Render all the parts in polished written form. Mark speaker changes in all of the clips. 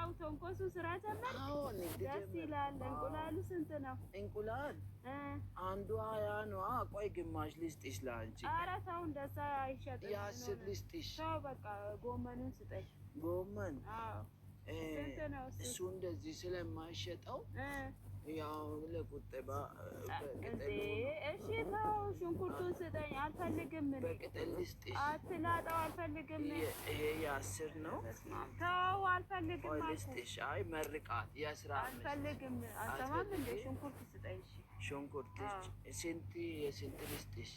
Speaker 1: አው ተንኮሱ ስራ ጀመር ደስ ይላል እንቁላሉ ስንት ነው
Speaker 2: እንቁላል አንዱ 20 ነው ቆይ ግማሽ ልስጥሽ ላንቺ
Speaker 1: ኧረ ተው እንደዛ አይሸጥም
Speaker 2: ያስር ልስጥሽ
Speaker 1: ተው በቃ ጎመኑን ስጠኝ
Speaker 2: ጎመን
Speaker 1: አዎ ስንት ነው
Speaker 2: እሱ እንደዚህ ስለማይሸጠው ያው ለቁጠባ
Speaker 1: በቅጠል እሺ ተው ሽንኩርቱን ስጠኝ አልፈልግም
Speaker 2: በቅጠል ልስጥሽ
Speaker 1: አትላጣው አልፈልግም
Speaker 2: ይሄ ያስር ነው
Speaker 1: ተው አልፈልግም
Speaker 2: ልስጥሽ አይ መርቃት ያስራ
Speaker 1: አልፈልግም አንተማም እንደ ሽንኩርት ስጠኝ
Speaker 2: ሽንኩርት ስንት የስንት ልስጥሽ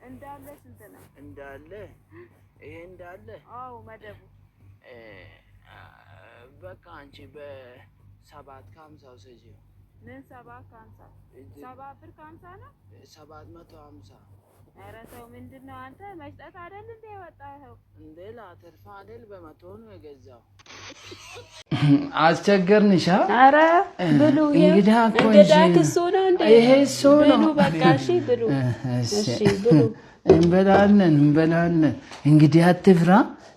Speaker 1: እንዳለ ስንት ነው
Speaker 2: እንዳለ ይሄ እንዳለ
Speaker 1: አው መደቡ
Speaker 2: በቃ አንቺ በ750 ወሰጂው
Speaker 1: ምን 750 7 ብር 50 ነው
Speaker 2: 750
Speaker 1: ኧረ ተው ምንድነው አንተ መስጠት አይደል እንደ ወጣኸው
Speaker 2: እንዴ ላተርፋ አይደል በመቶ ነው የገዛው
Speaker 3: አስቸገርንሻ
Speaker 1: ኧረ ብሉ
Speaker 3: እንግዲህ
Speaker 1: እንግዳክሱ ነው እንዴ
Speaker 3: ይሄ እሱ ነው
Speaker 1: ብሉ በቃ እሺ ብሉ እሺ ብሉ
Speaker 3: እንበላለን እንግዲህ አትፍራ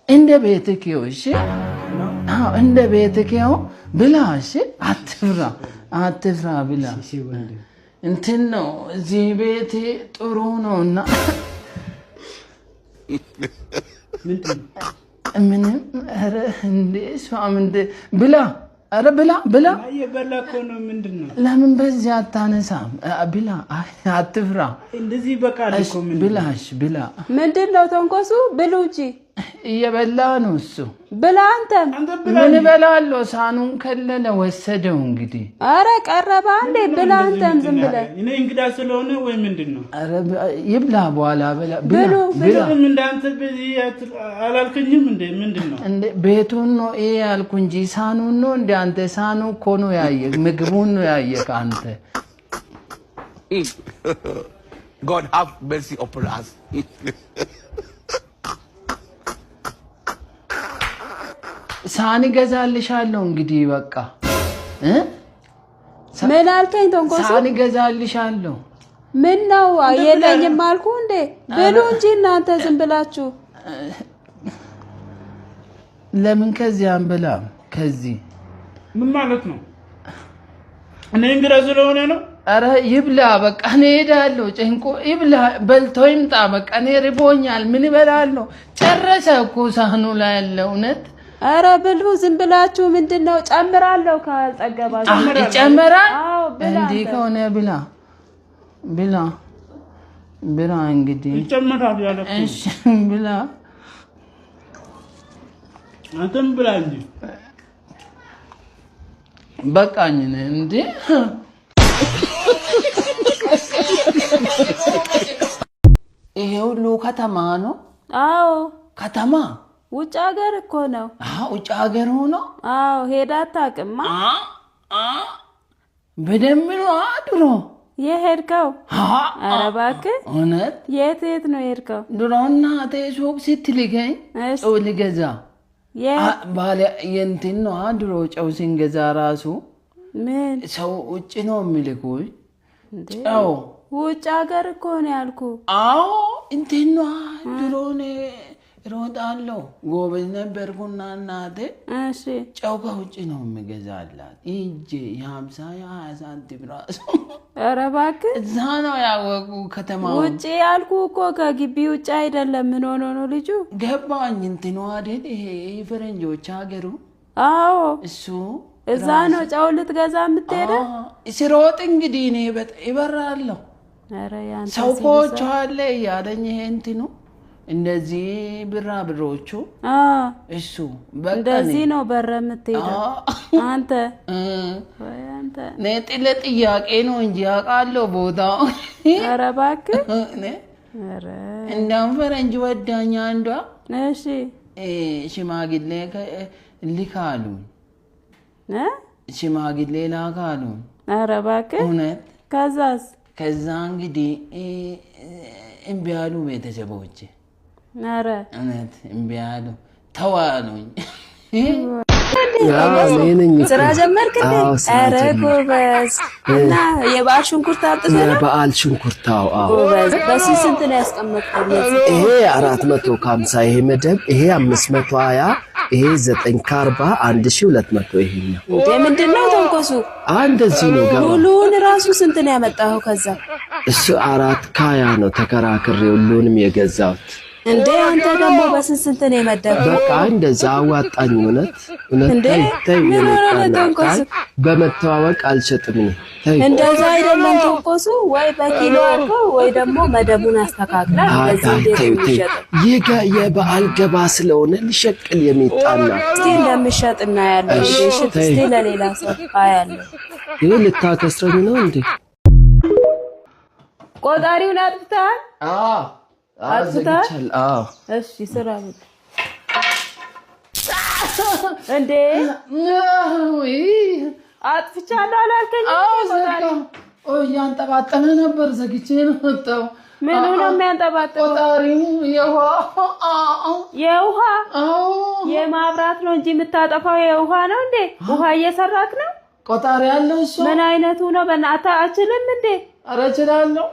Speaker 3: እንደ ቤትክ እሺ እንደ ቤትክ ብላ እሺ አትፍራ ብላ እንትን ነው እዚህ ቤት ጥሩ ነውና ምን አረ እንዴ ሷም እንደ ብላ አረ ብላ
Speaker 4: እየበላኮ ነው ምንድነው
Speaker 3: ለምን በዚህ አታነሳም ብላ አትፍራ
Speaker 4: እንደዚህ በቃል እኮ
Speaker 3: ብላ
Speaker 1: ምንድነው ተንኮሱ ብሉ እንጂ
Speaker 3: እየበላ ነው እሱ
Speaker 1: ብላ አንተም
Speaker 3: ምን በላለው ሳኑን ከለለ ወሰደው እንግዲህ
Speaker 1: አረ ቀረባ እንዴ ብላ አንተም ዝም ብለህ
Speaker 4: እኔ እንግዳ ስለሆነ ወይ ምንድነው
Speaker 3: አረ ይብላ በኋላ
Speaker 1: ብሉ
Speaker 4: ምን እንዳንተ በዚህ አላልከኝም እንዴ ምንድነው
Speaker 3: እንዴ ቤቱን ነው ያልኩ እንጂ ሳኑን ነው እንዴ አንተ ሳኑ እኮ ነው ያየ ምግቡን ነው ያየ አንተ
Speaker 5: God have mercy upon us
Speaker 3: ሳኒ ገዛልሻለሁ እንግዲህ በቃ
Speaker 1: ምን አልከኝ ተንኮሱ
Speaker 3: ሳኒ ገዛልሻለሁ
Speaker 1: ምን ነው የለኝም አልኩ እንዴ ብሉ እንጂ እናንተ ዝም ብላችሁ
Speaker 3: ለምን ከዚህ አንበላም ከዚህ
Speaker 4: ምን ማለት ነው እኔ እንግዳ ስለሆነ ነው
Speaker 3: አረ ይብላ በቃ እኔ ሄዳለሁ ጨንቆ ይብላ በልቶ ይምጣ በቃ እኔ ርቦኛል ምን እበላለሁ ጨረሰ እኮ ሳህኑ ላይ ያለው ነት
Speaker 1: አረ ብሉ ዝም ብላችሁ ምንድነው ጨምራለሁ ካልጠገባችሁ
Speaker 3: ይጨምራል
Speaker 1: አዎ ብላ
Speaker 3: እንዴ ከሆነ ብላ እንግዲህ
Speaker 4: ይጨምራል ያለው
Speaker 3: እሺ ብላ
Speaker 4: አንተም ብላ እንጂ
Speaker 3: በቃኝ እንዴ ይሄ ሁሉ ከተማ ነው
Speaker 1: አዎ
Speaker 3: ከተማ
Speaker 1: ውጭ ሀገር እኮ ነው
Speaker 3: ውጭ ሀገር ሆኖ
Speaker 1: አዎ ሄዳ አታውቅማ
Speaker 3: በደም ነው ድሮ
Speaker 1: የሄድከው ኧረ እባክህ
Speaker 3: እውነት
Speaker 1: የት ነው የሄድከው
Speaker 3: ድሮና ተሱቅ ስትልገኝ ጨው ልገዛ ባለ የእንትን ነው ድሮ ጨው ሲንገዛ ራሱ
Speaker 1: ምን
Speaker 3: ሰው ውጭ ነው የሚልኩኝ ጨው
Speaker 1: ውጭ ሀገር እኮ ነው ያልኩ
Speaker 3: አዎ እንትን ነው ድሮኔ ሮጣለሁ ጎበዝ ነበርኩና እናቴ
Speaker 1: እሺ
Speaker 3: ጨው ከውጭ ነው የሚገዛላት እንጂ የ50 የ20 ሳንቲም ራሱ
Speaker 1: ኧረ እባክህ
Speaker 3: እዛ ነው ያወቁ ከተማው
Speaker 1: ውጭ ያልኩ እኮ ከግቢ ውጭ አይደለም ምን ሆኖ ነው ልጁ
Speaker 3: ገባኝ እንትን ነው አይደል ይሄ ፈረንጆች ሀገሩ
Speaker 1: አዎ
Speaker 3: እሱ
Speaker 1: እዛ ነው ጨው ልትገዛ የምትሄደው
Speaker 3: ሲሮጥ እንግዲህ እኔ ይበራለሁ
Speaker 1: ኧረ ያንተ
Speaker 3: ሰው ኮቹ አለ ያለኝ ይሄ እንትኑ እንደዚህ ብሮቹ እሱ
Speaker 1: በቃ እንደዚህ ነው በረ የምትሄደው አንተ ወይ አንተ
Speaker 3: ነጥለ ጥያቄ ነው እንጂ አውቃለሁ ቦታው
Speaker 1: ኧረ እባክህ
Speaker 3: ኧረ እንደውም ፈረንጅ ወዳኛ አንዷ
Speaker 1: እሺ
Speaker 3: ሽማግሌ ልካሉ ሽማግሌ ላካሉ
Speaker 1: ኧረ እባክህ
Speaker 3: እውነት
Speaker 1: ከዛ
Speaker 3: እንግዲህ እምቢ አሉ ቤተሰቦቼ
Speaker 1: ኧረ
Speaker 3: እውነት እምቢ አሉ ተዋሉኝ
Speaker 1: ስራ ጀመርክ እንዴ ኧረ ጎበዝ እና የበዓል ሽንኩርት አጥተህ
Speaker 6: የበዓል ሽንኩርታው
Speaker 1: ጎበዝ በዚህ ስንት ነው ያስቀመጥከው
Speaker 6: ይሄ 450 ይሄ መደብ ይሄ 520 ይሄ 940 1200 ይሄኛው
Speaker 1: እንዴ ምንድነው ተንኮሱ?
Speaker 6: እንደዚህ ነው ገባ።
Speaker 1: ሙሉውን ራሱ ስንት ነው ያመጣው? ከዛ
Speaker 6: እሱ 420 ነው ተከራክሬ ሁሉንም የገዛሁት።
Speaker 1: እንዴ አንተ ደግሞ በስንት ነው የመደብከው?
Speaker 6: በቃ እንደዛ አዋጣኝ። እውነት ታይ በመተዋወቅ አልሸጥም ነው።
Speaker 1: እንደዛ አይደለም ተንኮሱ። ወይ በኪሎ አድርገው ወይ ደግሞ መደቡን አስተካክላ
Speaker 6: የበዓል ገባ ስለሆነ ሊሸቅል የሚጣና
Speaker 1: እስቲ እንደምሸጥና ያለው ሽጥ እስቲ ለሌላ ሰው አያለሁ።
Speaker 6: ይሄ ልታከስረኝ ነው እንዴ?
Speaker 1: ቆጣሪውን አጥፍተሃል?
Speaker 6: አጥፍተሃል?
Speaker 1: እሺ ስራ ነው እንዴ? አጥፍቻለሁ አላልከኝም?
Speaker 3: እያንጠባጠበ ነበር ዘግቼ ነው ወጣው።
Speaker 1: ምኑ ነው የሚያንጠባጥበው?
Speaker 3: ቆጣሪው
Speaker 1: የውሃ የማብራት ነው እንጂ የምታጠፋው የውሃ ነው እንዴ? ውሃ እየሰራክ ነው?
Speaker 3: ቆጣሪ ያለው እሱ
Speaker 1: ምን አይነቱ ነው? በእናትህ አችልም እንዴ?
Speaker 3: ኧረ እችላለሁ።